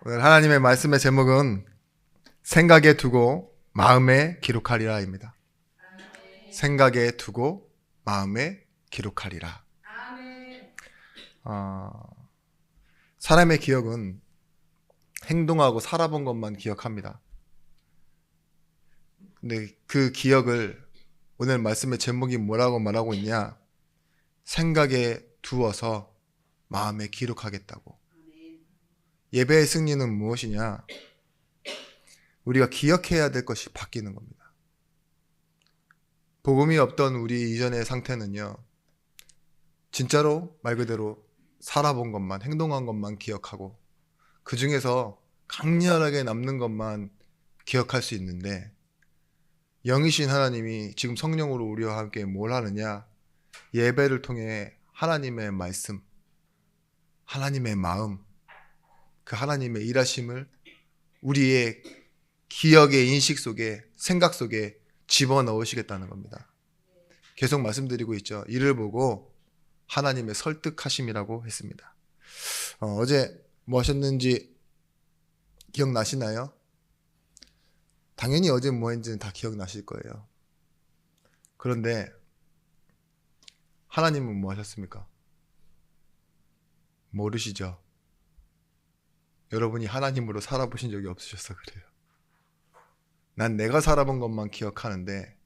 오늘 하나님의 말씀의 제목은 생각에 두고 마음에 기록하리라입니다. 생각에 두고 마음에 기록하리라. 사람의 기억은 행동하고 살아본 것만 기억합니다. 근데 그 기억을 오늘 말씀의 제목이 뭐라고 말하고 있냐? 생각에 두어서 마음에 기록하겠다고. 예배의 승리는 무엇이냐? 우리가 기억해야 될 것이 바뀌는 겁니다. 복음이 없던 우리 이전의 상태는요, 진짜로 말 그대로 살아본 것만, 행동한 것만 기억하고 그 중에서 강렬하게 남는 것만 기억할 수 있는데, 영이신 하나님이 지금 성령으로 우리와 함께 뭘 하느냐? 예배를 통해 하나님의 말씀, 하나님의 마음, 그 하나님의 일하심을 우리의 기억의 인식 속에, 생각 속에 집어넣으시겠다는 겁니다. 계속 말씀드리고 있죠. 이를 보고 하나님의 설득하심이라고 했습니다. 어제 뭐 하셨는지 기억나시나요? 당연히 어제 뭐 했는지는 다 기억나실 거예요. 그런데 하나님은 뭐 하셨습니까? 모르시죠? 여러분이 하나님으로 살아보신 적이 없으셔서 그래요. 난 내가 살아본 것만 기억하는데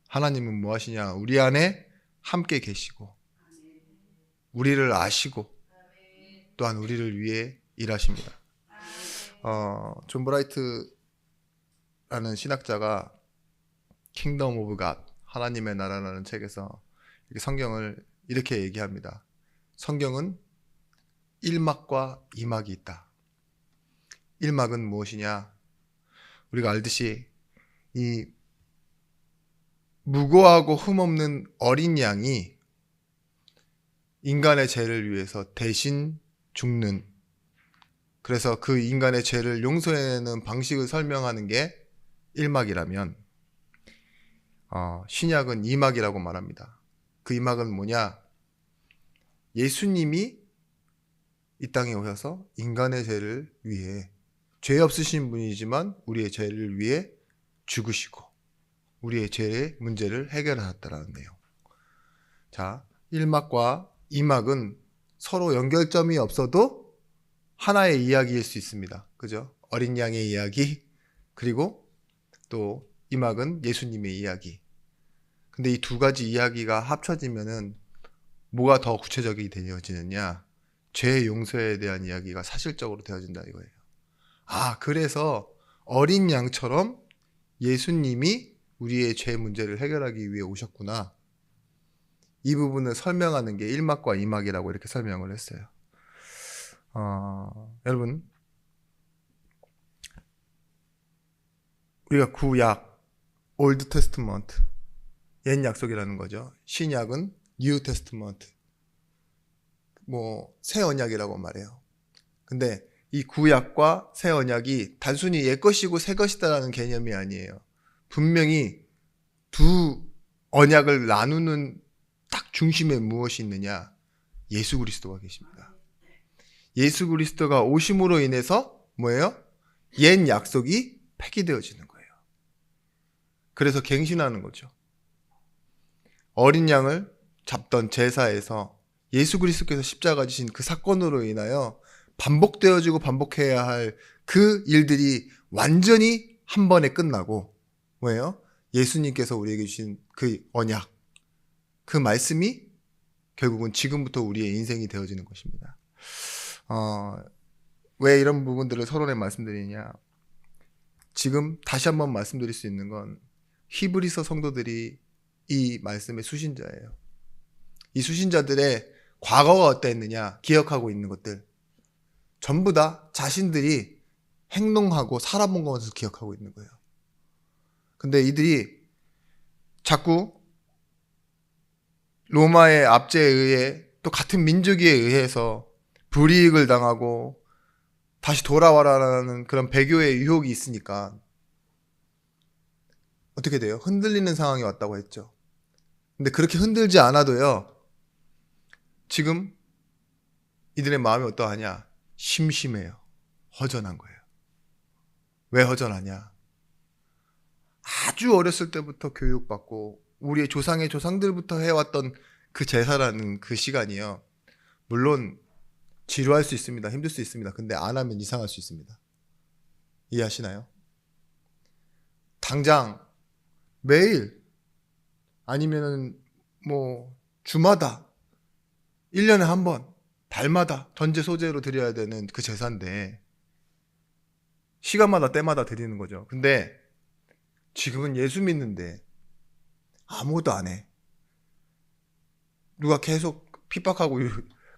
하나님은 뭐 하시냐? 우리 안에 함께 계시고 우리를 아시고 또한 우리를 위해 일하십니다. 존 브라이트라는 신학자가 킹덤 오브 갓, 하나님의 나라라는 책에서 성경을 이렇게 얘기합니다. 성경은 1막과 2막이 있다. 1막은 무엇이냐? 우리가 알듯이 이 무고하고 흠없는 어린 양이 인간의 죄를 위해서 대신 죽는, 그래서 그 인간의 죄를 용서해내는 방식을 설명하는 게 1막이라면 신약은 2막이라고 말합니다. 그 2막은 뭐냐? 예수님이 이 땅에 오셔서 인간의 죄를 위해, 죄 없으신 분이지만 우리의 죄를 위해 죽으시고 우리의 죄의 문제를 해결하셨다는 내용. 자, 1막과 2막은 서로 연결점이 없어도 하나의 이야기일 수 있습니다. 그죠? 어린 양의 이야기, 그리고 또 2막은 예수님의 이야기. 근데 이 두 가지 이야기가 합쳐지면은 뭐가 더 구체적이 되어지느냐? 죄 용서에 대한 이야기가 사실적으로 되어진다 이거예요. 그래서 어린 양처럼 예수님이 우리의 죄 문제를 해결하기 위해 오셨구나. 이 부분을 설명하는 게 1막과 2막이라고 이렇게 설명을 했어요. 여러분, 우리가 구약, 올드 테스트먼트, 옛 약속이라는 거죠. 신약은 뉴 테스트먼트, 새 언약이라고 말해요. 근데 이 구약과 새 언약이 단순히 옛 것이고 새 것이다라는 개념이 아니에요. 분명히 두 언약을 나누는 딱 중심에 무엇이 있느냐? 예수 그리스도가 계십니다. 예수 그리스도가 오심으로 인해서 뭐예요? 옛 약속이 폐기되어지는 거예요. 그래서 갱신하는 거죠. 어린 양을 잡던 제사에서 예수 그리스도께서 십자가 지신 그 사건으로 인하여 반복되어지고 반복해야 할 그 일들이 완전히 한 번에 끝나고, 뭐예요? 예수님께서 우리에게 주신 그 언약, 그 말씀이 결국은 지금부터 우리의 인생이 되어지는 것입니다. 왜 이런 부분들을 서론에 말씀드리냐? 지금 다시 한번 말씀드릴 수 있는 건 히브리서 성도들이 이 말씀의 수신자예요. 이 수신자들의 과거가 어땠느냐 기억하고 있는 것들 전부 다 자신들이 행동하고 살아본 것을 기억하고 있는 거예요. 근데 이들이 자꾸 로마의 압제에 의해 또 같은 민족에 의해서 불이익을 당하고 다시 돌아와라라는 그런 배교의 유혹이 있으니까 어떻게 돼요? 흔들리는 상황이 왔다고 했죠. 근데 그렇게 흔들지 않아도요, 지금 이들의 마음이 어떠하냐? 심심해요. 허전한 거예요. 왜 허전하냐? 아주 어렸을 때부터 교육받고 우리의 조상의 조상들부터 해왔던 그 제사라는 그 시간이요. 물론 지루할 수 있습니다. 힘들 수 있습니다. 근데 안 하면 이상할 수 있습니다. 이해하시나요? 당장 매일 아니면은 뭐 주마다 1년에 한 번 달마다 전제 소재로 드려야 되는 그 제사인데 시간마다 때마다 드리는 거죠. 근데 지금은 예수 믿는데 아무것도 안 해. 누가 계속 핍박하고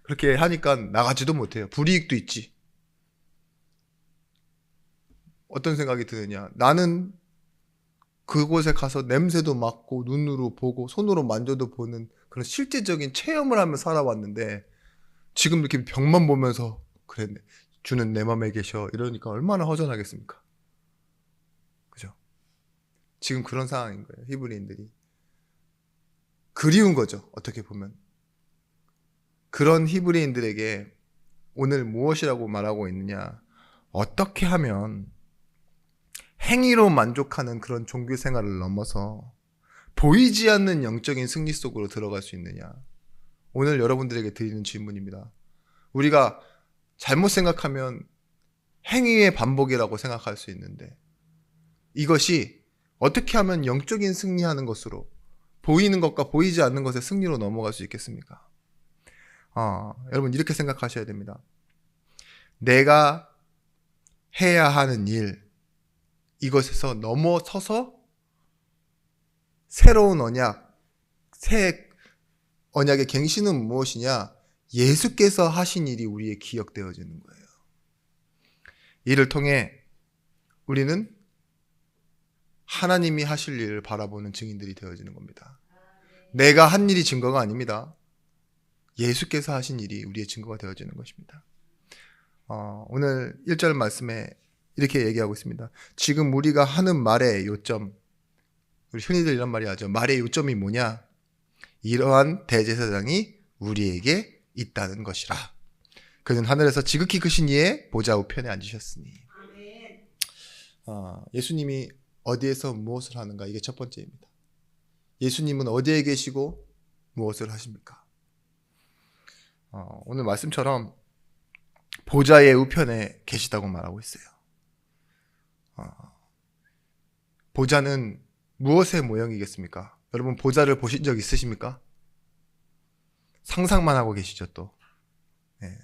그렇게 하니까 나가지도 못해요. 불이익도 있지. 어떤 생각이 드느냐? 나는 그곳에 가서 냄새도 맡고 눈으로 보고 손으로 만져도 보는 그런 실제적인 체험을 하며 살아왔는데 지금 이렇게 벽만 보면서 그래 주는 내 맘에 계셔 이러니까 얼마나 허전하겠습니까? 그죠? 지금 그런 상황인 거예요. 히브리인들이 그리운 거죠. 어떻게 보면 그런 히브리인들에게 오늘 무엇이라고 말하고 있느냐? 어떻게 하면 행위로 만족하는 그런 종교 생활을 넘어서 보이지 않는 영적인 승리 속으로 들어갈 수 있느냐? 오늘 여러분들에게 드리는 질문입니다. 우리가 잘못 생각하면 행위의 반복이라고 생각할 수 있는데 이것이 어떻게 하면 영적인 승리하는 것으로 보이는 것과 보이지 않는 것의 승리로 넘어갈 수 있겠습니까? 여러분 이렇게 생각하셔야 됩니다. 내가 해야 하는 일 이것에서 넘어서서 새로운 언약, 새 언약의 갱신은 무엇이냐? 예수께서 하신 일이 우리에 기억되어지는 거예요. 이를 통해 우리는 하나님이 하실 일을 바라보는 증인들이 되어지는 겁니다. 내가 한 일이 증거가 아닙니다. 예수께서 하신 일이 우리의 증거가 되어지는 것입니다. 오늘 1절 말씀에 이렇게 얘기하고 있습니다. 지금 우리가 하는 말의 요점, 우리 흔히들 이런 말이 하죠. 말의 요점이 뭐냐? 이러한 대제사장이 우리에게 있다는 것이라. 그는 하늘에서 지극히 크신 이의 보좌 우편에 앉으셨으니. 예수님이 어디에서 무엇을 하는가? 이게 첫 번째입니다. 예수님은 어디에 계시고 무엇을 하십니까? 오늘 말씀처럼 보좌의 우편에 계시다고 말하고 있어요. 보좌는 무엇의 모형이겠습니까? 여러분 보좌를 보신 적 있으십니까? 상상만 하고 계시죠 또. 네.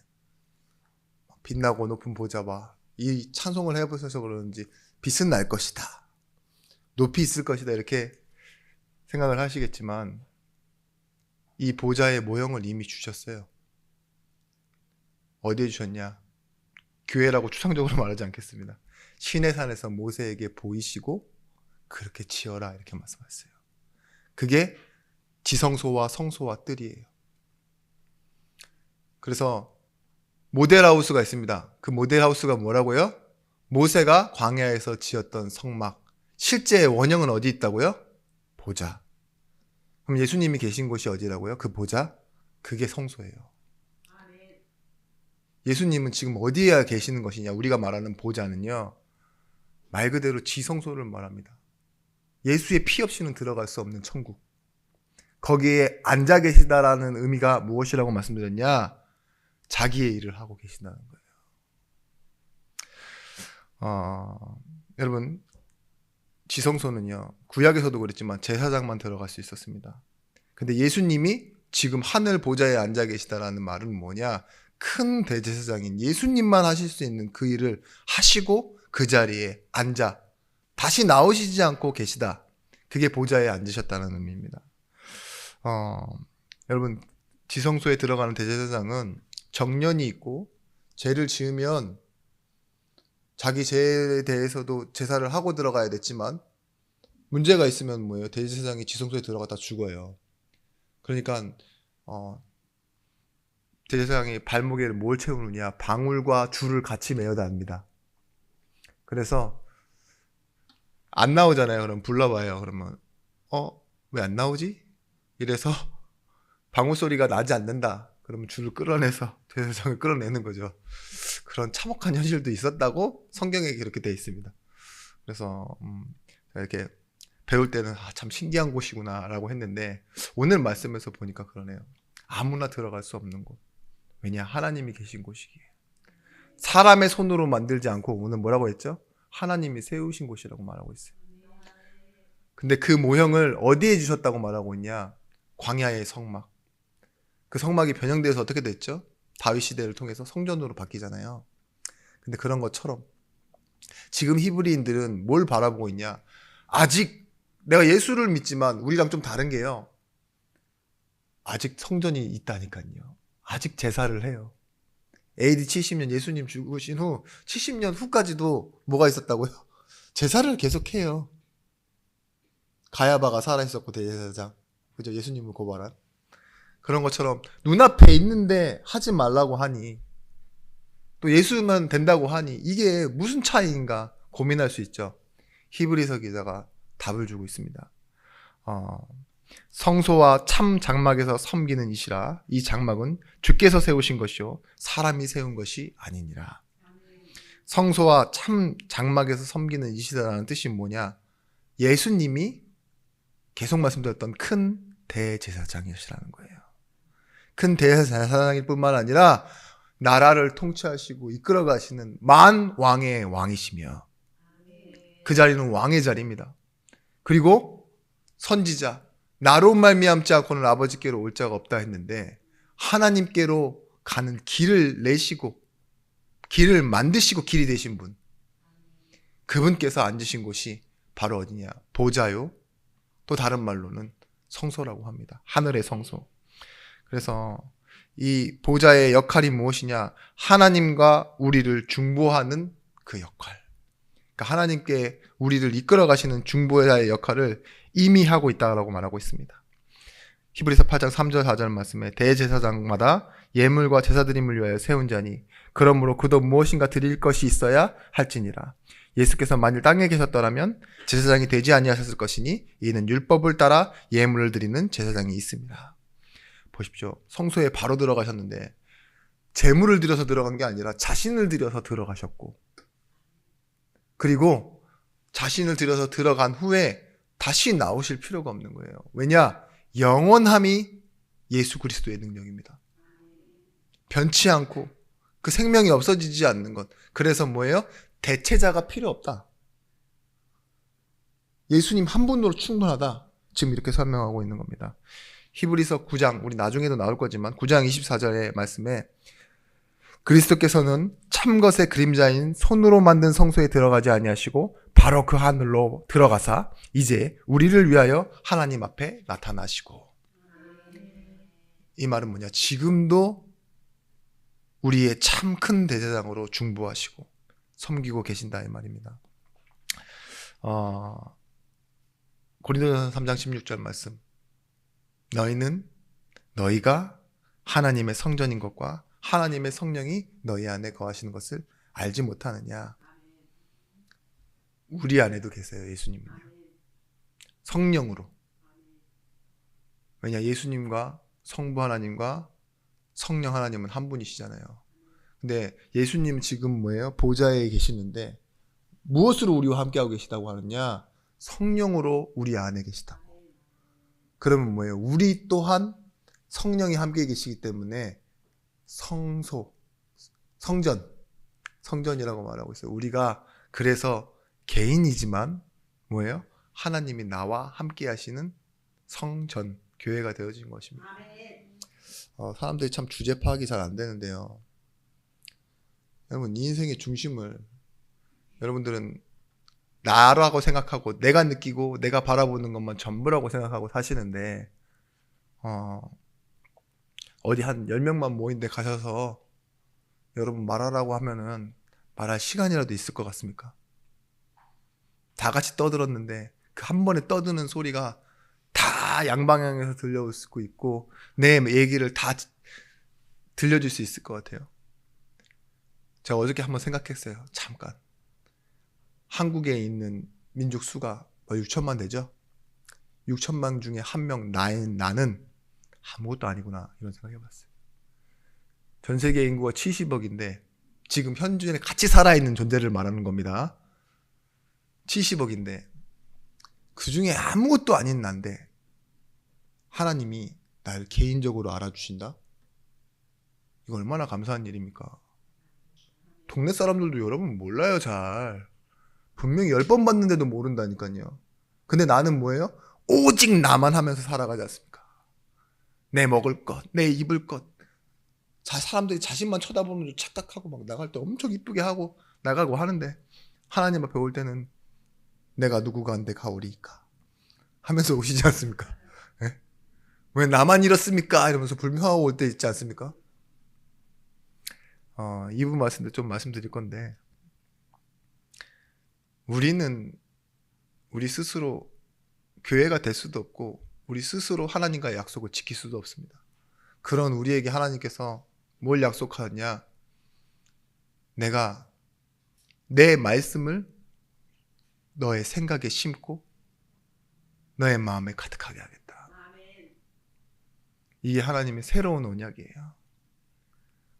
빛나고 높은 보좌 봐. 이 찬송을 해보셔서 그러는지 빛은 날 것이다. 높이 있을 것이다. 이렇게 생각을 하시겠지만 이 보좌의 모형을 이미 주셨어요. 어디에 주셨냐? 교회라고 추상적으로 말하지 않겠습니다. 시내산에서 모세에게 보이시고 그렇게 지어라 이렇게 말씀하셨어요. 그게 지성소와 성소와 뜰이에요. 그래서 모델하우스가 있습니다. 그 모델하우스가 뭐라고요? 모세가 광야에서 지었던 성막. 실제 원형은 어디 있다고요? 보좌. 그럼 예수님이 계신 곳이 어디라고요? 그 보좌? 그게 성소예요. 예수님은 지금 어디에 계시는 것이냐? 우리가 말하는 보좌는요. 말 그대로 지성소를 말합니다. 예수의 피 없이는 들어갈 수 없는 천국. 거기에 앉아 계시다라는 의미가 무엇이라고 말씀드렸냐? 자기의 일을 하고 계신다는 거예요. 여러분 지성소는요. 구약에서도 그랬지만 제사장만 들어갈 수 있었습니다. 근데 예수님이 지금 하늘 보좌에 앉아 계시다라는 말은 뭐냐? 큰 대제사장인 예수님만 하실 수 있는 그 일을 하시고 그 자리에 앉아 다시 나오시지 않고 계시다. 그게 보좌에 앉으셨다는 의미입니다. 여러분 지성소에 들어가는 대제사장은 정년이 있고 죄를 지으면 자기 죄에 대해서도 제사를 하고 들어가야 됐지만 문제가 있으면 뭐예요? 대제사장이 지성소에 들어갔다 죽어요. 그러니까 대제사장이 발목에 뭘 채우느냐? 방울과 줄을 같이 매어다 합니다. 그래서 안 나오잖아요. 그럼 불러봐요. 그러면 왜 안 나오지? 이래서 방울 소리가 나지 않는다. 그러면 줄을 끌어내서 대제사장을 끌어내는 거죠. 그런 참혹한 현실도 있었다고 성경에 그렇게 되어 있습니다. 그래서 이렇게 배울 때는 참 신기한 곳이구나라고 했는데 오늘 말씀에서 보니까 그러네요. 아무나 들어갈 수 없는 곳. 왜냐? 하나님이 계신 곳이기에. 사람의 손으로 만들지 않고 오늘 뭐라고 했죠? 하나님이 세우신 곳이라고 말하고 있어요. 근데 그 모형을 어디에 주셨다고 말하고 있냐? 광야의 성막. 그 성막이 변형돼서 어떻게 됐죠? 다윗 시대를 통해서 성전으로 바뀌잖아요. 근데 그런 것처럼 지금 히브리인들은 뭘 바라보고 있냐? 아직 내가 예수를 믿지만 우리랑 좀 다른 게요. 아직 성전이 있다니까요. 아직 제사를 해요. AD 70년 예수님 죽으신 후 70년 후까지도 뭐가 있었다고요? 제사를 계속해요. 가야바가 살아있었고 대제사장. 그죠? 예수님을 고발한. 그런 것처럼 눈앞에 있는데 하지 말라고 하니 또 예수만 된다고 하니 이게 무슨 차이인가 고민할 수 있죠. 히브리서 기자가 답을 주고 있습니다. 성소와 참 장막에서 섬기는 이시라. 이 장막은 주께서 세우신 것이요 사람이 세운 것이 아니니라. 성소와 참 장막에서 섬기는 이시라는 뜻이 뭐냐? 예수님이 계속 말씀드렸던 큰 대제사장이시라는 거예요. 큰 대제사장일 뿐만 아니라 나라를 통치하시고 이끌어 가시는 만왕의 왕이시며 그 자리는 왕의 자리입니다. 그리고 선지자 나로 말미암지 않고는 아버지께로 올 자가 없다 했는데 하나님께로 가는 길을 내시고 길을 만드시고 길이 되신 분, 그분께서 앉으신 곳이 바로 어디냐? 보좌요. 또 다른 말로는 성소라고 합니다. 하늘의 성소. 그래서 이 보좌의 역할이 무엇이냐? 하나님과 우리를 중보하는 그 역할. 그러니까 하나님께 우리를 이끌어 가시는 중보자의 역할을 이미 하고 있다고 말하고 있습니다. 히브리서 8장 3절 4절 말씀에 대제사장마다 예물과 제사드림을 위하여 세운 자니 그러므로 그도 무엇인가 드릴 것이 있어야 할지니라. 예수께서 만일 땅에 계셨더라면 제사장이 되지 아니하셨을 것이니 이는 율법을 따라 예물을 드리는 제사장이 있습니다. 보십시오. 성소에 바로 들어가셨는데 제물을 드려서 들어간 게 아니라 자신을 드려서 들어가셨고 그리고 자신을 들여서 들어간 후에 다시 나오실 필요가 없는 거예요. 왜냐? 영원함이 예수 그리스도의 능력입니다. 변치 않고 그 생명이 없어지지 않는 것. 그래서 뭐예요? 대체자가 필요 없다. 예수님 한 분으로 충분하다. 지금 이렇게 설명하고 있는 겁니다. 히브리서 9장, 우리 나중에도 나올 거지만 9장 24절의 말씀에 그리스도께서는 참것의 그림자인 손으로 만든 성소에 들어가지 아니하시고 바로 그 하늘로 들어가사 이제 우리를 위하여 하나님 앞에 나타나시고. 이 말은 뭐냐? 지금도 우리의 참 큰 대제사장으로 중보하시고 섬기고 계신다 이 말입니다. 고린도전서 3장 16절 말씀. 너희가 하나님의 성전인 것과 하나님의 성령이 너희 안에 거하시는 것을 알지 못하느냐. 우리 안에도 계세요. 예수님은요. 성령으로. 왜냐? 예수님과 성부 하나님과 성령 하나님은 한 분이시잖아요. 근데 예수님은 지금 뭐예요? 보좌에 계시는데 무엇으로 우리와 함께하고 계시다고 하느냐? 성령으로 우리 안에 계시다고. 그러면 뭐예요? 우리 또한 성령이 함께 계시기 때문에 성전이라고 말하고 있어요. 우리가 그래서 개인이지만 뭐예요? 하나님이 나와 함께 하시는 성전, 교회가 되어진 것입니다. 사람들이 참 주제 파악이 잘 안 되는데요. 여러분, 이 인생의 중심을 여러분들은 나라고 생각하고 내가 느끼고 내가 바라보는 것만 전부라고 생각하고 사시는데 어디 한 10명만 모인 데 가셔서 여러분 말하라고 하면은 말할 시간이라도 있을 것 같습니까? 다 같이 떠들었는데 그 한 번에 떠드는 소리가 다 양방향에서 들려올 수 있고 내 얘기를 다 들려줄 수 있을 것 같아요. 제가 어저께 한번 생각했어요. 잠깐. 한국에 있는 민족 수가 6천만 되죠? 6천만 중에 한 명 나는 아무것도 아니구나 이런 생각 해봤어요. 전 세계 인구가 70억인데 지금 현존에 같이 살아있는 존재를 말하는 겁니다. 70억인데 그 중에 아무것도 아닌 난데 하나님이 날 개인적으로 알아주신다? 이거 얼마나 감사한 일입니까? 동네 사람들도 여러분 몰라요, 잘. 분명히 10번 봤는데도 모른다니까요. 근데 나는 뭐예요? 오직 나만 하면서 살아가지 않습니까? 내 먹을 것, 내 입을 것. 사람들이 자신만 쳐다보는 줄 착각하고 막 나갈 때 엄청 이쁘게 하고 나가고 하는데 하나님 앞에 올 때는 내가 누구가 한데 가오리이까 하면서 오시지 않습니까? 네? 왜 나만 이렇습니까? 이러면서 불평하고 올 때 있지 않습니까? 이 부분 말씀도 좀 말씀드릴 건데 우리는 우리 스스로 교회가 될 수도 없고 우리 스스로 하나님과의 약속을 지킬 수도 없습니다. 그런 우리에게 하나님께서 뭘 약속하느냐? 내가 내 말씀을 너의 생각에 심고 너의 마음에 가득하게 하겠다. 이게 하나님의 새로운 언약이에요.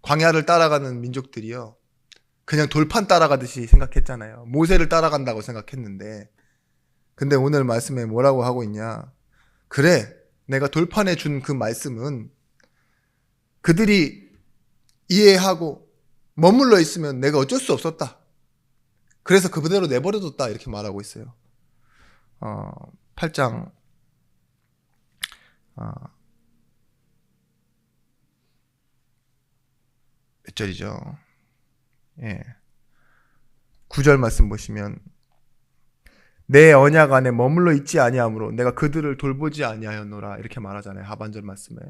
광야를 따라가는 민족들이요, 그냥 돌판 따라가듯이 생각했잖아요. 모세를 따라간다고 생각했는데, 근데 오늘 말씀에 뭐라고 하고 있냐? 그래, 내가 돌판에 준 그 말씀은 그들이 이해하고 머물러 있으면 내가 어쩔 수 없었다. 그래서 그대로 내버려뒀다. 이렇게 말하고 있어요. 8장 몇 절이죠? 예. 9절 말씀 보시면 내 언약 안에 머물러 있지 아니하므로 내가 그들을 돌보지 아니하였노라 이렇게 말하잖아요. 하반절 말씀에.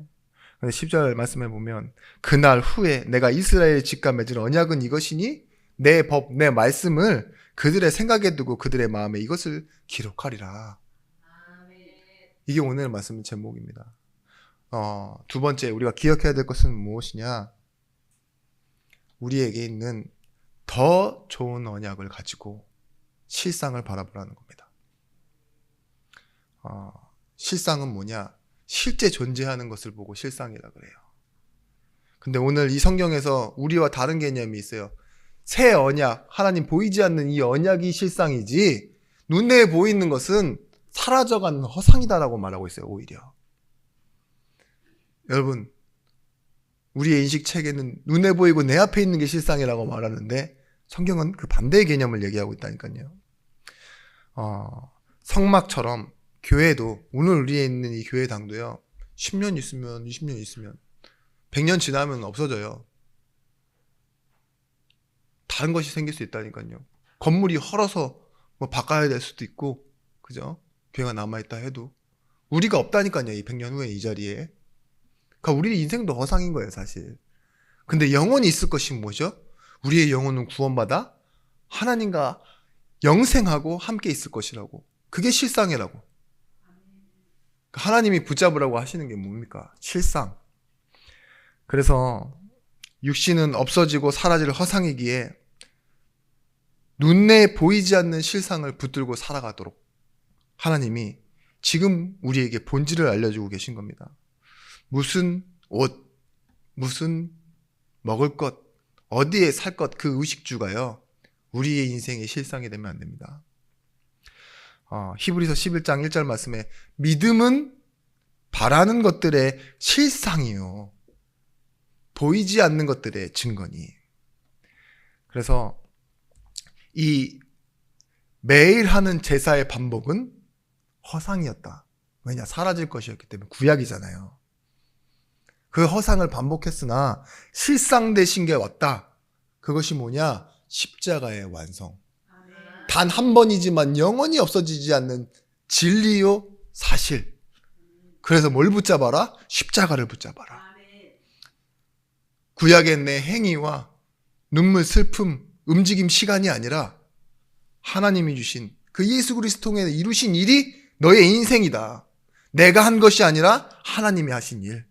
근데 10절 말씀에 보면 그날 후에 내가 이스라엘의 집과 맺은 언약은 이것이니 내 법, 내 말씀을 그들의 생각에 두고 그들의 마음에 이것을 기록하리라. 이게 오늘 말씀 제목입니다. 두 번째 우리가 기억해야 될 것은 무엇이냐? 우리에게 있는 더 좋은 언약을 가지고 실상을 바라보라는 겁니다. 실상은 뭐냐? 실제 존재하는 것을 보고 실상이라 그래요. 근데 오늘 이 성경에서 우리와 다른 개념이 있어요. 새 언약, 하나님 보이지 않는 이 언약이 실상이지 눈에 보이는 것은 사라져가는 허상이다라고 말하고 있어요. 오히려 여러분, 우리의 인식체계는 눈에 보이고 내 앞에 있는 게 실상이라고 말하는데 성경은 그 반대의 개념을 얘기하고 있다니까요. 성막처럼 교회도, 오늘 우리에 있는 이 교회당도요, 10년 있으면 20년 있으면 100년 지나면 없어져요. 다른 것이 생길 수 있다니까요. 건물이 헐어서 뭐 바꿔야 될 수도 있고, 그죠? 교회가 남아있다 해도 우리가 없다니까요. 이 100년 후에 이 자리에. 그러니까 우리 인생도 허상인 거예요, 사실. 근데 영원히 있을 것이 뭐죠? 우리의 영혼은 구원받아 하나님과 영생하고 함께 있을 것이라고. 그게 실상이라고. 하나님이 붙잡으라고 하시는 게 뭡니까? 실상. 그래서 육신은 없어지고 사라질 허상이기에 눈에 보이지 않는 실상을 붙들고 살아가도록 하나님이 지금 우리에게 본질을 알려주고 계신 겁니다. 무슨 옷, 무슨 먹을 것, 어디에 살 것, 그 의식주가요, 우리의 인생의 실상이 되면 안 됩니다. 히브리서 11장 1절 말씀에 믿음은 바라는 것들의 실상이요, 보이지 않는 것들의 증거니. 그래서 이 매일 하는 제사의 반복은 허상이었다. 왜냐? 사라질 것이었기 때문에. 구약이잖아요. 그 허상을 반복했으나 실상 되신 게 왔다. 그것이 뭐냐? 십자가의 완성. 단 한 번이지만 영원히 없어지지 않는 진리요 사실. 그래서 뭘 붙잡아라? 십자가를 붙잡아라. 구약의 내 행위와 눈물, 슬픔, 움직임, 시간이 아니라 하나님이 주신 그 예수 그리스도 통해 이루신 일이 너의 인생이다. 내가 한 것이 아니라 하나님이 하신 일.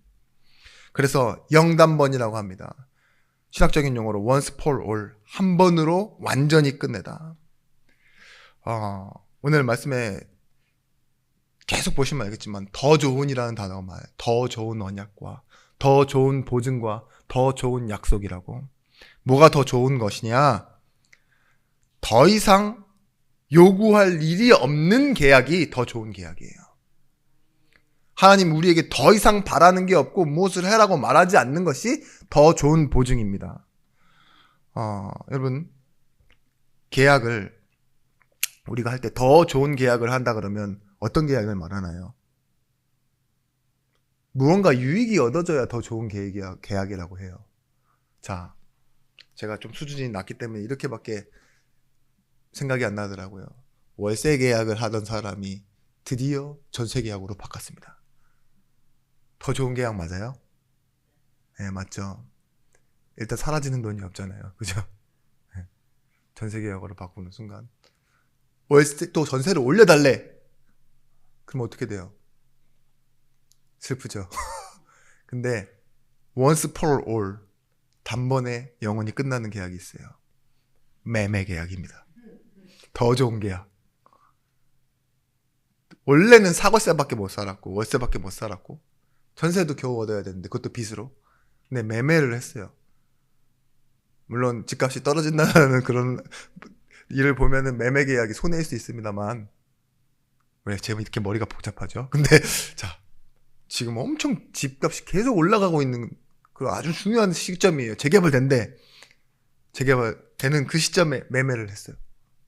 그래서 영단번이라고 합니다. 신학적인 용어로 once for all, 한 번으로 완전히 끝내다. 오늘 말씀에 계속 보시면 알겠지만 더 좋은이라는 단어가 많아요. 더 좋은 언약과 더 좋은 보증과 더 좋은 약속이라고. 뭐가 더 좋은 것이냐? 더 이상 요구할 일이 없는 계약이 더 좋은 계약이에요. 하나님 우리에게 더 이상 바라는 게 없고 무엇을 해라고 말하지 않는 것이 더 좋은 보증입니다. 여러분, 계약을 우리가 할 때 더 좋은 계약을 한다 그러면 어떤 계약을 말하나요? 무언가 유익이 얻어져야 더 좋은 계약이라고 해요. 자, 제가 좀 수준이 낮기 때문에 이렇게밖에 생각이 안 나더라고요. 월세 계약을 하던 사람이 드디어 전세 계약으로 바꿨습니다. 더 좋은 계약 맞아요? 네, 맞죠. 일단 사라지는 돈이 없잖아요. 그죠? 네. 전세 계약으로 바꾸는 순간 월세 또 전세를 올려달래. 그럼 어떻게 돼요? 슬프죠. 근데 once for all, 단번에 영원히 끝나는 계약이 있어요. 매매 계약입니다. 더 좋은 계약. 원래는 사과세밖에 못 살았고 월세밖에 못 살았고 전세도 겨우 얻어야 되는데 그것도 빚으로. 근데 매매를 했어요. 물론 집값이 떨어진다는 그런 일을 보면은 매매 계약이 손해일 수 있습니다만, 왜 제가 이렇게 머리가 복잡하죠? 근데 자, 지금 엄청 집값이 계속 올라가고 있는 그 아주 중요한 시점이에요. 재개발된대. 재개발되는 그 시점에 매매를 했어요.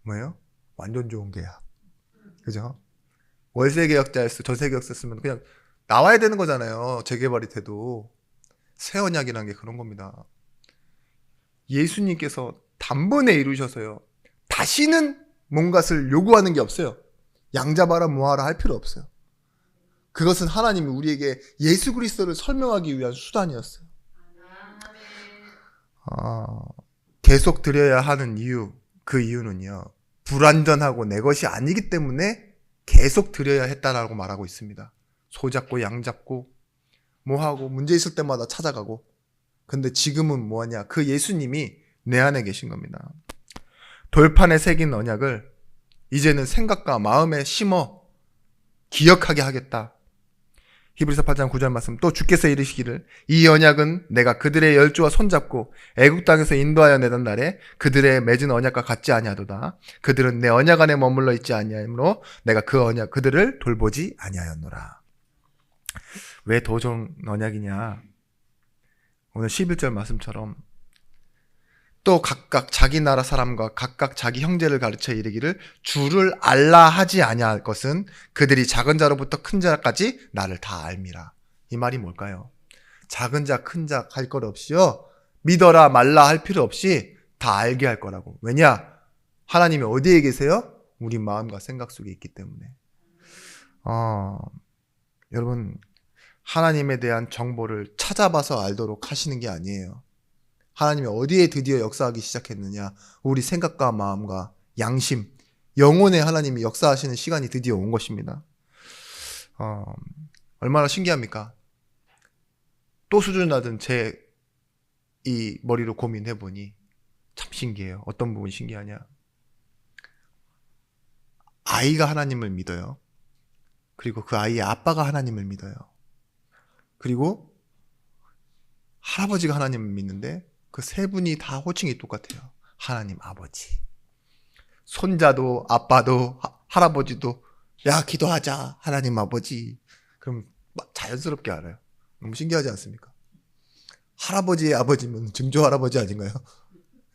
뭐예요? 완전 좋은 계약. 그죠? 월세 계약자였어, 전세 계약자였으면 그냥 나와야 되는 거잖아요. 재개발이 돼도. 새 언약이라는 게 그런 겁니다. 예수님께서 단번에 이루셔서요. 다시는 뭔가를 요구하는 게 없어요. 양잡아라 뭐하라 할 필요 없어요. 그것은 하나님이 우리에게 예수 그리스도를 설명하기 위한 수단이었어요. 계속 드려야 하는 이유, 그 이유는요. 불완전하고 내 것이 아니기 때문에 계속 드려야 했다라고 말하고 있습니다. 소잡고 양잡고 뭐하고 문제 있을 때마다 찾아가고. 근데 지금은 뭐하냐? 그 예수님이 내 안에 계신 겁니다. 돌판에 새긴 언약을 이제는 생각과 마음에 심어 기억하게 하겠다. 히브리서 8장 9절 말씀, 또 주께서 이르시기를 이 언약은 내가 그들의 열조와 손잡고 애국 땅에서 인도하여 내던 날에 그들의 맺은 언약과 같지 아니하도다. 그들은 내 언약 안에 머물러 있지 아니하므로 내가 그 언약 그들을 돌보지 아니하였노라. 왜 더 좋은 언약이냐? 오늘 11절 말씀처럼 또 각각 자기 나라 사람과 각각 자기 형제를 가르쳐 이르기를 주를 알라 하지 아니할 것은 그들이 작은 자로부터 큰 자까지 나를 다 알미라. 이 말이 뭘까요? 작은 자 큰 자 할 것 없이요. 믿어라 말라 할 필요 없이 다 알게 할 거라고. 왜냐? 하나님이 어디에 계세요? 우리 마음과 생각 속에 있기 때문에. 여러분, 하나님에 대한 정보를 찾아봐서 알도록 하시는 게 아니에요. 하나님이 어디에 드디어 역사하기 시작했느냐? 우리 생각과 마음과 양심, 영혼에 하나님이 역사하시는 시간이 드디어 온 것입니다. 얼마나 신기합니까? 또 수준 낮은 제 이 머리로 고민해보니 참 신기해요. 어떤 부분이 신기하냐? 아이가 하나님을 믿어요. 그리고 그 아이의 아빠가 하나님을 믿어요. 그리고 할아버지가 하나님을 믿는데 그 세 분이 다 호칭이 똑같아요. 하나님 아버지. 손자도 아빠도 할아버지도 야 기도하자 하나님 아버지. 그럼 자연스럽게 알아요. 너무 신기하지 않습니까? 할아버지의 아버지면 증조 할아버지 아닌가요?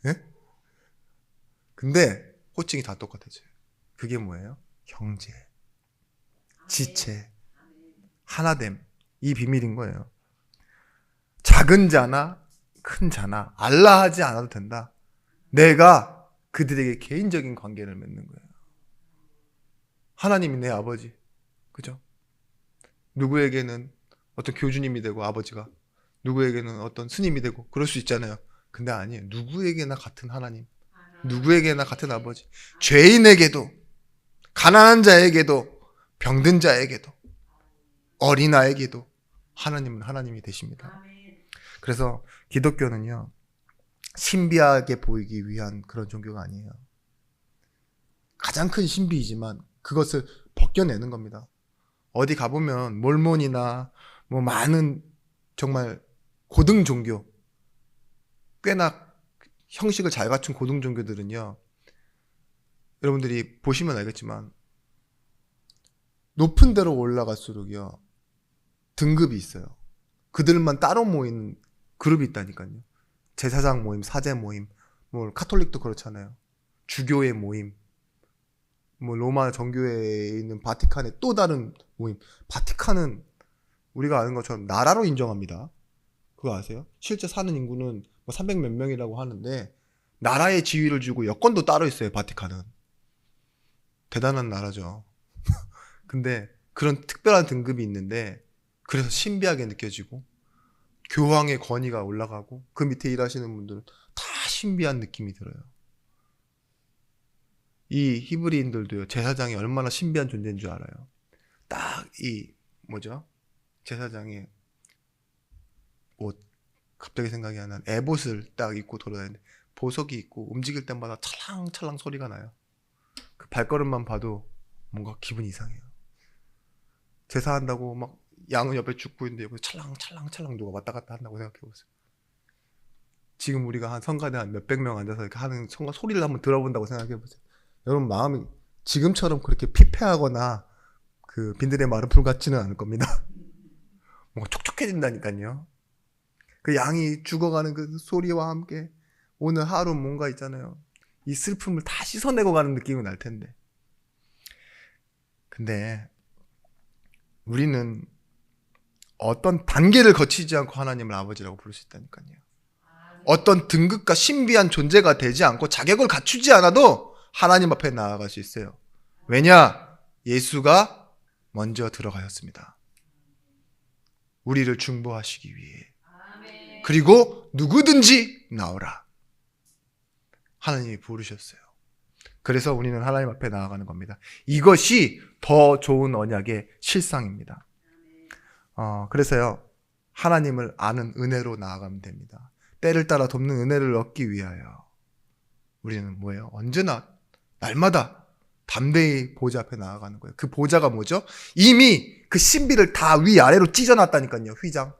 예? 근데 호칭이 다 똑같아져요. 그게 뭐예요? 형제, 지체, 하나됨. 이 비밀인 거예요. 작은 자나 큰 자나 알라 하지 않아도 된다. 내가 그들에게 개인적인 관계를 맺는 거예요. 하나님이 내 아버지. 그죠? 누구에게는 어떤 교주님이 되고 아버지가, 누구에게는 어떤 스님이 되고 그럴 수 있잖아요. 근데 아니에요. 누구에게나 같은 하나님, 누구에게나 같은 아버지. 죄인에게도, 가난한 자에게도, 병든 자에게도, 어린아이에게도 하나님은 하나님이 되십니다. 그래서 기독교는요, 신비하게 보이기 위한 그런 종교가 아니에요. 가장 큰 신비이지만 그것을 벗겨내는 겁니다. 어디 가보면 몰몬이나 뭐 많은 정말 고등 종교 꽤나 형식을 잘 갖춘 고등 종교들은요, 여러분들이 보시면 알겠지만 높은 데로 올라갈수록요 등급이 있어요. 그들만 따로 모인 그룹이 있다니까요. 제사장 모임, 사제 모임, 뭐 카톨릭도 그렇잖아요. 주교의 모임, 뭐 로마 정교회에 있는 바티칸의 또 다른 모임. 바티칸은 우리가 아는 것처럼 나라로 인정합니다. 그거 아세요? 실제 사는 인구는 뭐 300 몇 명이라고 하는데 나라의 지위를 주고 여권도 따로 있어요. 바티칸은. 대단한 나라죠. 근데 그런 특별한 등급이 있는데 그래서 신비하게 느껴지고 교황의 권위가 올라가고 그 밑에 일하시는 분들은 다 신비한 느낌이 들어요. 이 히브리인들도요, 제사장이 얼마나 신비한 존재인 줄 알아요. 딱 이 제사장의 옷, 갑자기 생각이 안 나는 에봇을 딱 입고 돌아다니는데 보석이 있고 움직일 때마다 찰랑찰랑 소리가 나요. 그 발걸음만 봐도 뭔가 기분이 이상해요. 제사한다고 막 양은 옆에 죽고 있는데 여기 찰랑찰랑찰랑 누가 왔다 갔다 한다고 생각해보세요. 지금 우리가 한 성가대 한 몇백 명 앉아서 이렇게 하는 성가 소리를 한번 들어본다고 생각해보세요. 여러분 마음이 지금처럼 그렇게 피폐하거나 그 빈들의 마른 풀 같지는 않을 겁니다. 뭔가 촉촉해진다니까요. 그 양이 죽어가는 그 소리와 함께 오늘 하루 뭔가 있잖아요. 이 슬픔을 다 씻어내고 가는 느낌이 날 텐데. 근데 우리는 어떤 단계를 거치지 않고 하나님을 아버지라고 부를 수 있다니까요. 어떤 등급과 신비한 존재가 되지 않고 자격을 갖추지 않아도 하나님 앞에 나아갈 수 있어요. 왜냐? 예수가 먼저 들어가셨습니다. 우리를 중보하시기 위해. 그리고 누구든지 나오라. 하나님이 부르셨어요. 그래서 우리는 하나님 앞에 나아가는 겁니다. 이것이 더 좋은 언약의 실상입니다. 그래서요, 하나님을 아는 은혜로 나아가면 됩니다. 때를 따라 돕는 은혜를 얻기 위하여 우리는 뭐예요? 언제나 날마다 담대히 보좌 앞에 나아가는 거예요. 그 보좌가 뭐죠? 이미 그 신비를 다 위아래로 찢어놨다니까요. 휘장.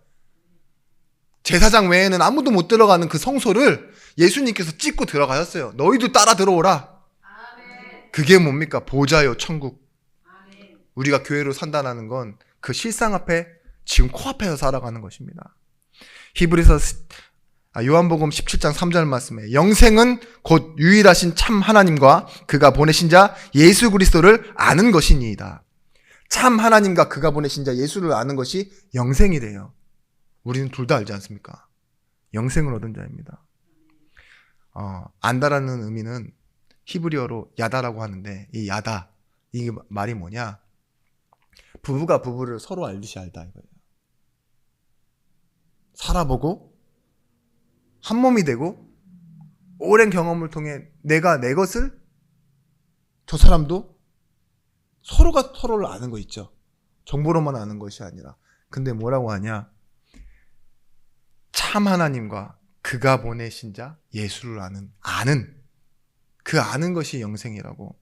제사장 외에는 아무도 못 들어가는 그 성소를 예수님께서 찢고 들어가셨어요. 너희도 따라 들어오라. 그게 뭡니까? 보좌요, 천국. 우리가 교회로 산다는 건 그 실상 앞에 지금 코앞에서 살아가는 것입니다. 요한복음 17장 3절 말씀에 영생은 곧 유일하신 참 하나님과 그가 보내신 자 예수 그리스도를 아는 것이니이다. 참 하나님과 그가 보내신 자 예수를 아는 것이 영생이래요. 우리는 둘 다 알지 않습니까? 영생을 얻은 자입니다. 안다라는 의미는 히브리어로 야다라고 하는데 이 야다, 이 말이 뭐냐? 부부가 부부를 서로 알듯이 알다 이거예요. 살아보고 한 몸이 되고 오랜 경험을 통해 내가 내 것을 저 사람도 서로가 서로를 아는 거 있죠. 정보로만 아는 것이 아니라. 근데 뭐라고 하냐? 참 하나님과 그가 보내신 자 예수를 아는 그 아는 것이 영생이라고.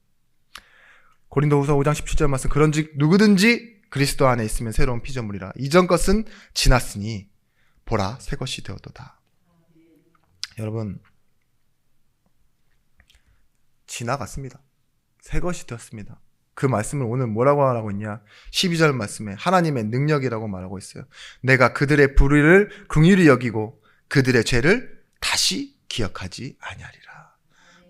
고린도후서 5장 17절 말씀 그런즉 누구든지 그리스도 안에 있으면 새로운 피조물이라. 이전 것은 지났으니 보라 새 것이 되었도다. 여러분 지나갔습니다. 새 것이 되었습니다. 그 말씀을 오늘 뭐라고 하라고 있냐? 12절 말씀에 하나님의 능력이라고 말하고 있어요. 내가 그들의 불의를 긍휼히 여기고 그들의 죄를 다시 기억하지 아니하리라.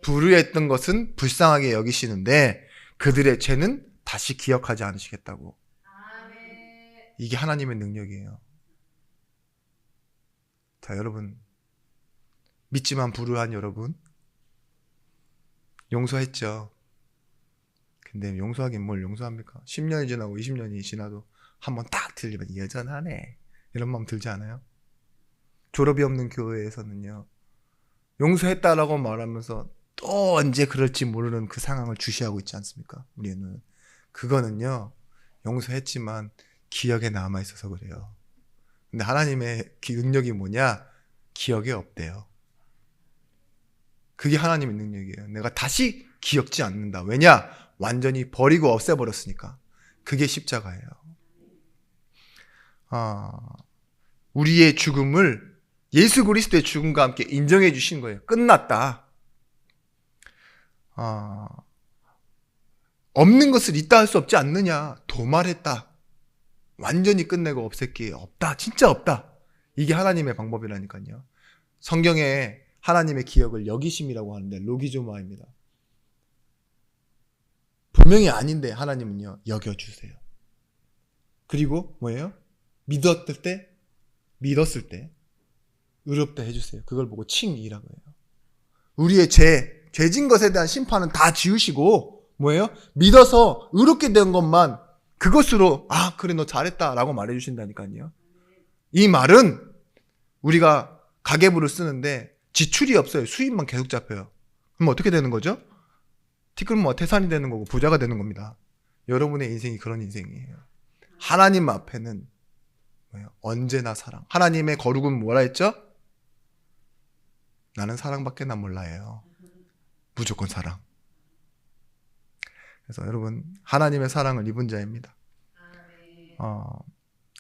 불의했던 것은 불쌍하게 여기시는데 그들의 죄는 다시 기억하지 않으시겠다고. 이게 하나님의 능력이에요. 자, 여러분 믿지만 불의한 여러분 용서했죠. 근데 용서하긴 뭘 용서합니까? 10년이 지나고 20년이 지나도 한번 딱 들리면 여전하네 이런 마음 들지 않아요? 졸업이 없는 교회에서는요 용서했다라고 말하면서 또 언제 그럴지 모르는 그 상황을 주시하고 있지 않습니까? 우리는 그거는요 용서했지만 기억에 남아있어서 그래요. 근데 하나님의 능력이 뭐냐? 기억에 없대요. 그게 하나님의 능력이에요. 내가 다시 기억지 않는다. 왜냐? 완전히 버리고 없애버렸으니까. 그게 십자가예요. 우리의 죽음을 예수 그리스도의 죽음과 함께 인정해 주신 거예요. 끝났다. 없는 것을 있다 할 수 없지 않느냐. 도말했다. 완전히 끝내고 없앨 게 없다. 진짜 없다. 이게 하나님의 방법이라니까요. 성경에 하나님의 기억을 여기심이라고 하는데 로기조마입니다. 분명히 아닌데 하나님은요 여겨주세요. 그리고 뭐예요? 믿었을 때 의롭다 해주세요. 그걸 보고 칭이라고 해요. 우리의 죄진 것에 대한 심판은 다 지우시고 뭐예요? 믿어서 의롭게 된 것만 그것으로 그래 너 잘했다라고 말해주신다니까요. 이 말은 우리가 가계부를 쓰는데 지출이 없어요. 수입만 계속 잡혀요. 그럼 어떻게 되는 거죠? 티끌모 태산이 되는 거고 부자가 되는 겁니다. 여러분의 인생이 그런 인생이에요. 하나님 앞에는 뭐예요? 언제나 사랑. 하나님의 거룩은 뭐라 했죠? 나는 사랑밖에 난 몰라요. 무조건 사랑. 그래서 여러분 하나님의 사랑을 입은 자입니다.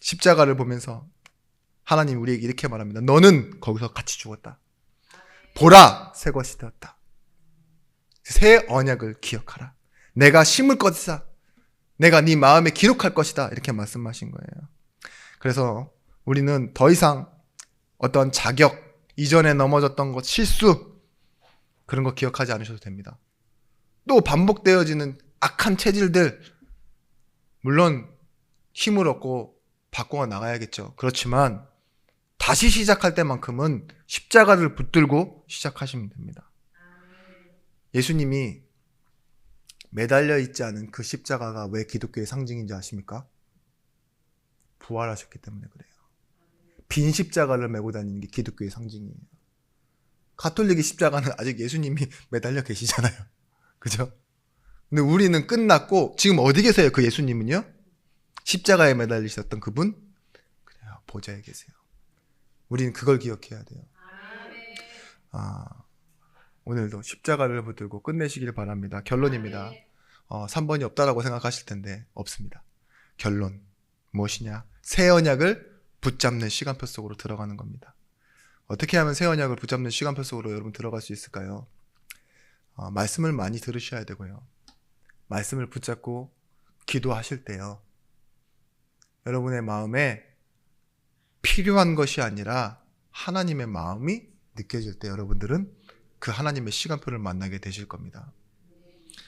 십자가를 보면서 하나님 우리에게 이렇게 말합니다. 너는 거기서 같이 죽었다. 보라 새 것이 되었다. 새 언약을 기억하라. 내가 심을 것이다. 내가 네 마음에 기록할 것이다. 이렇게 말씀하신 거예요. 그래서 우리는 더 이상 어떤 자격, 이전에 넘어졌던 것, 실수 그런 거 기억하지 않으셔도 됩니다. 또 반복되어지는 악한 체질들 물론 힘을 얻고 바꿔 나가야겠죠. 그렇지만 다시 시작할 때만큼은 십자가를 붙들고 시작하시면 됩니다. 예수님이 매달려 있지 않은 그 십자가가 왜 기독교의 상징인지 아십니까? 부활하셨기 때문에 그래요. 빈 십자가를 메고 다니는 게 기독교의 상징이에요. 가톨릭의 십자가는 아직 예수님이 매달려 계시잖아요. 그죠? 근데 우리는 끝났고 지금 어디 계세요? 그 예수님은요? 십자가에 매달리셨던 그분? 그래요. 보좌에 계세요. 우리는 그걸 기억해야 돼요. 오늘도 십자가를 붙들고 끝내시길 바랍니다. 결론입니다. 3번이 없다라고 생각하실 텐데 없습니다. 결론 무엇이냐? 새 언약을 붙잡는 시간표 속으로 들어가는 겁니다. 어떻게 하면 새 언약을 붙잡는 시간표 속으로 여러분 들어갈 수 있을까요? 말씀을 많이 들으셔야 되고요. 말씀을 붙잡고 기도하실 때요. 여러분의 마음에 필요한 것이 아니라 하나님의 마음이 느껴질 때 여러분들은 그 하나님의 시간표를 만나게 되실 겁니다.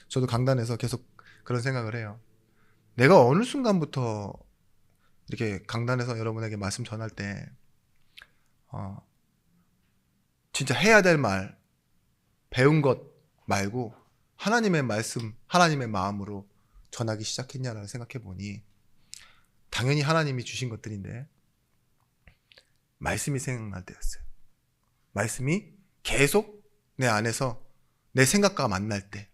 저도 강단에서 계속 그런 생각을 해요. 내가 어느 순간부터 이렇게 강단에서 여러분에게 말씀 전할 때 진짜 해야 될 말, 배운 것 말고 하나님의 말씀, 하나님의 마음으로 전하기 시작했냐라고 생각해 보니 당연히 하나님이 주신 것들인데 말씀이 생각날 때였어요. 말씀이 계속 내 안에서 내 생각과 만날 때,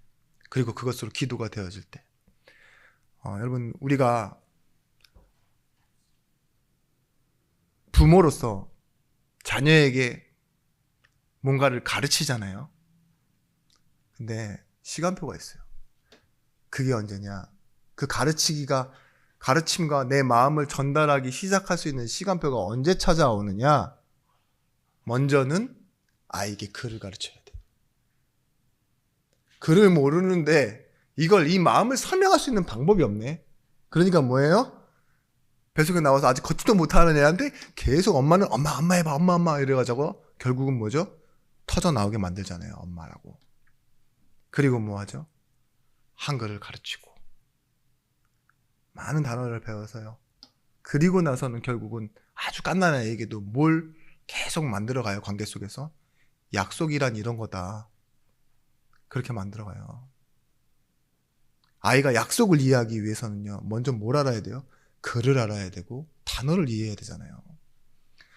그리고 그것으로 기도가 되어질 때. 여러분 우리가 부모로서 자녀에게 뭔가를 가르치잖아요. 근데 시간표가 있어요. 그게 언제냐? 그 가르침과 내 마음을 전달하기 시작할 수 있는 시간표가 언제 찾아오느냐? 먼저는 아이에게 글을 가르쳐야 돼. 글을 모르는데 이 마음을 설명할 수 있는 방법이 없네. 그러니까 뭐예요? 뱃속에 나와서 아직 걷지도 못하는 애한테 계속 엄마는 엄마 해봐 엄마 이래가지고 결국은 뭐죠? 터져 나오게 만들잖아요. 엄마라고. 그리고 뭐 하죠? 한글을 가르치고 많은 단어를 배워서요. 그리고 나서는 결국은 아주 갓난 아이에게도 뭘 계속 만들어가요. 관계 속에서. 약속이란 이런 거다. 그렇게 만들어가요. 아이가 약속을 이해하기 위해서는요. 먼저 뭘 알아야 돼요? 글을 알아야 되고 단어를 이해해야 되잖아요.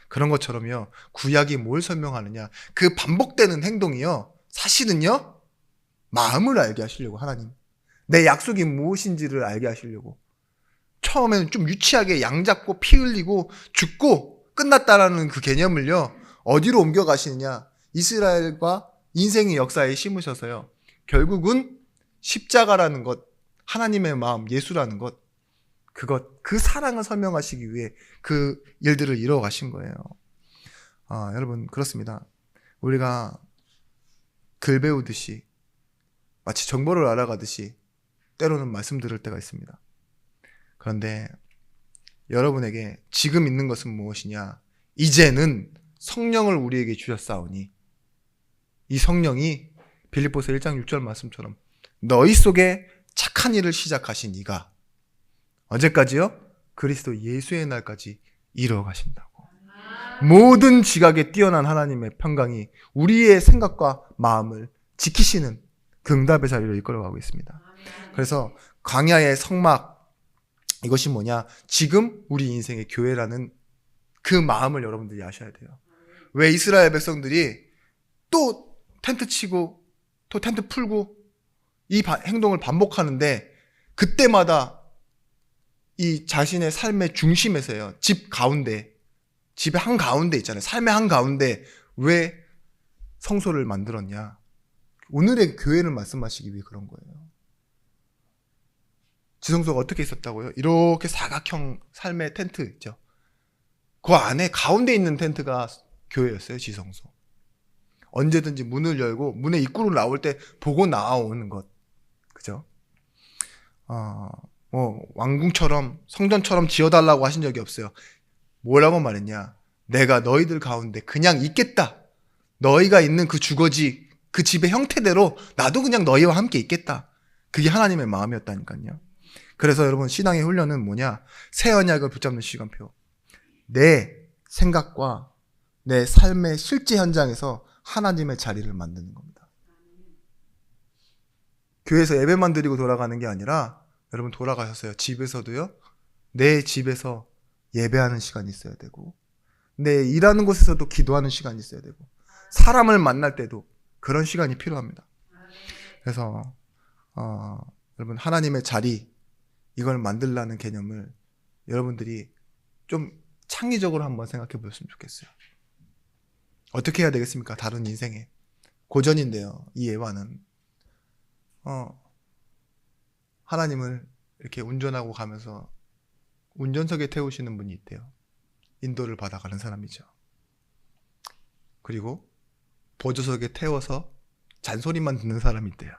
그런 것처럼요. 구약이 뭘 설명하느냐. 그 반복되는 행동이요. 사실은요. 마음을 알게 하시려고 하나님. 내 약속이 무엇인지를 알게 하시려고. 처음에는 좀 유치하게 양 잡고 피 흘리고 죽고 끝났다라는 그 개념을요. 어디로 옮겨가시느냐. 이스라엘과 인생의 역사에 심으셔서요. 결국은 십자가라는 것, 하나님의 마음, 예수라는 것, 그 사랑을 설명하시기 위해 그 일들을 이뤄가신 거예요. 여러분 그렇습니다. 우리가 글 배우듯이 마치 정보를 알아가듯이 때로는 말씀 들을 때가 있습니다. 그런데 여러분에게 지금 있는 것은 무엇이냐? 이제는 성령을 우리에게 주셨사오니 이 성령이 빌립보서 1장 6절 말씀처럼 너희 속에 착한 일을 시작하신 이가 언제까지요? 그리스도 예수의 날까지 이루어 가신다고. 모든 지각에 뛰어난 하나님의 평강이 우리의 생각과 마음을 지키시는 그 응답의 자리로 이끌어가고 있습니다. 그래서 광야의 성막, 이것이 뭐냐? 지금 우리 인생의 교회라는 그 마음을 여러분들이 아셔야 돼요. 왜 이스라엘 백성들이 또 텐트 치고 또 텐트 풀고 이 행동을 반복하는데 그때마다 이 자신의 삶의 중심에서요. 집 가운데, 집의 한가운데 있잖아요. 삶의 한가운데 왜 성소를 만들었냐? 오늘의 교회를 말씀하시기 위해 그런 거예요. 지성소가 어떻게 있었다고요? 이렇게 사각형 삶의 텐트 있죠. 그 안에 가운데 있는 텐트가 교회였어요. 지성소. 언제든지 문을 열고 문의 입구로 나올 때 보고 나오는 것. 그죠? 왕궁처럼 성전처럼 지어달라고 하신 적이 없어요. 뭐라고 말했냐? 내가 너희들 가운데 그냥 있겠다. 너희가 있는 그 주거지, 그 집의 형태대로 나도 그냥 너희와 함께 있겠다. 그게 하나님의 마음이었다니까요. 그래서 여러분 신앙의 훈련은 뭐냐? 새 언약을 붙잡는 시간표. 내 생각과 내 삶의 실제 현장에서 하나님의 자리를 만드는 겁니다. 교회에서 예배만 드리고 돌아가는 게 아니라 여러분 돌아가셨어요. 집에서도요. 내 집에서 예배하는 시간이 있어야 되고 내 일하는 곳에서도 기도하는 시간이 있어야 되고 사람을 만날 때도 그런 시간이 필요합니다. 그래서 여러분 하나님의 자리 이걸 만들라는 개념을 여러분들이 좀 창의적으로 한번 생각해 보셨으면 좋겠어요. 어떻게 해야 되겠습니까? 다른 인생에 고전인데요. 이 예화는 하나님을 이렇게 운전하고 가면서 운전석에 태우시는 분이 있대요. 인도를 받아가는 사람이죠. 그리고 보조석에 태워서 잔소리만 듣는 사람이 있대요.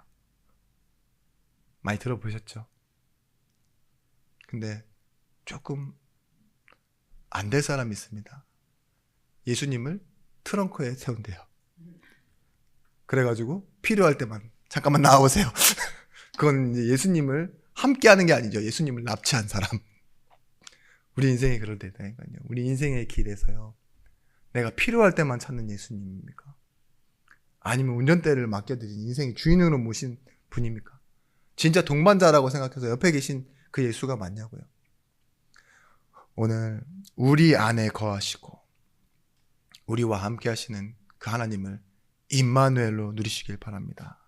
많이 들어보셨죠? 근데 조금 안 될 사람이 있습니다. 예수님을 트렁크에 세운대요. 그래가지고 필요할 때만 잠깐만 나와보세요. 그건 이제 예수님을 함께 하는 게 아니죠. 예수님을 납치한 사람. 우리 인생이 그럴 때다니까요. 우리 인생의 길에서요. 내가 필요할 때만 찾는 예수님입니까? 아니면 운전대를 맡겨드린 인생의 주인으로 모신 분입니까? 진짜 동반자라고 생각해서 옆에 계신 그 예수가 맞냐고요. 오늘 우리 안에 거하시고 우리와 함께 하시는 그 하나님을 임마누엘로 누리시길 바랍니다.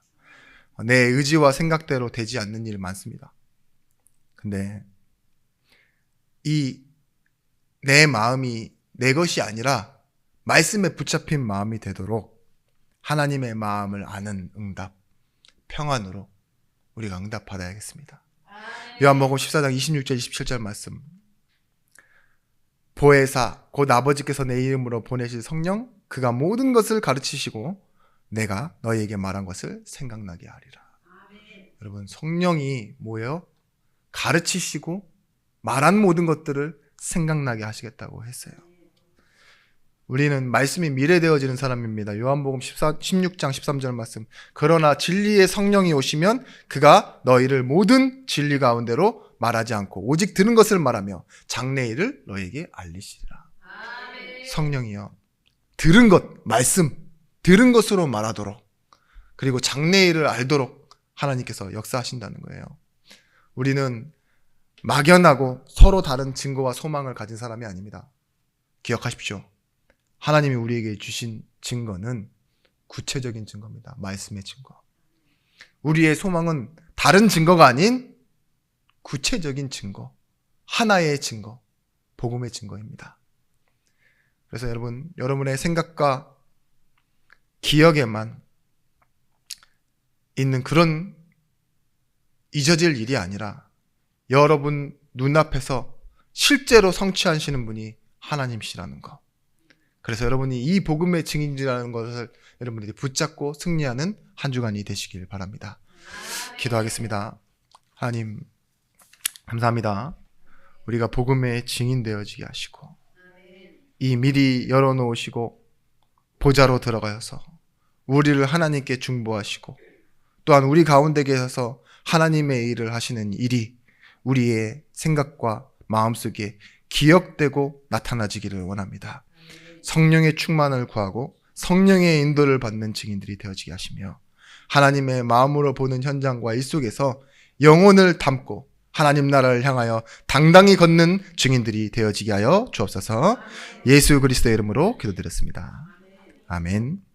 내 의지와 생각대로 되지 않는 일 많습니다. 근데 이 내 마음이 내 것이 아니라 말씀에 붙잡힌 마음이 되도록 하나님의 마음을 아는 응답, 평안으로 우리가 응답받아야겠습니다. 요한복음 14장 26절 27절 말씀. 보혜사 곧 아버지께서 내 이름으로 보내실 성령 그가 모든 것을 가르치시고 내가 너희에게 말한 것을 생각나게 하리라. 여러분 성령이 뭐예요? 가르치시고 말한 모든 것들을 생각나게 하시겠다고 했어요. 우리는 말씀이 미래되어지는 사람입니다. 요한복음 16장 13절 말씀. 그러나 진리의 성령이 오시면 그가 너희를 모든 진리 가운데로 말하지 않고 오직 들은 것을 말하며 장래일을 너희에게 알리시리라. 성령이요. 들은 것, 말씀, 들은 것으로 말하도록 그리고 장래일을 알도록 하나님께서 역사하신다는 거예요. 우리는 막연하고 서로 다른 증거와 소망을 가진 사람이 아닙니다. 기억하십시오. 하나님이 우리에게 주신 증거는 구체적인 증거입니다. 말씀의 증거. 우리의 소망은 다른 증거가 아닌 구체적인 증거, 하나의 증거, 복음의 증거입니다. 그래서 여러분의 생각과 기억에만 있는 그런 잊어질 일이 아니라 여러분 눈앞에서 실제로 성취하시는 분이 하나님이시라는 거. 그래서 여러분이 이 복음의 증인이라는 것을 여러분들이 붙잡고 승리하는 한 주간이 되시길 바랍니다. 기도하겠습니다. 하나님 감사합니다. 우리가 복음의 증인 되어지게 하시고 이 미리 열어놓으시고 보좌로 들어가셔서 우리를 하나님께 중보하시고 또한 우리 가운데 계셔서 하나님의 일을 하시는 일이 우리의 생각과 마음속에 기억되고 나타나지기를 원합니다. 성령의 충만을 구하고 성령의 인도를 받는 증인들이 되어지게 하시며 하나님의 마음으로 보는 현장과 일 속에서 영혼을 담고 하나님 나라를 향하여 당당히 걷는 증인들이 되어지게 하여 주옵소서. 예수 그리스도의 이름으로 기도드렸습니다. 아멘.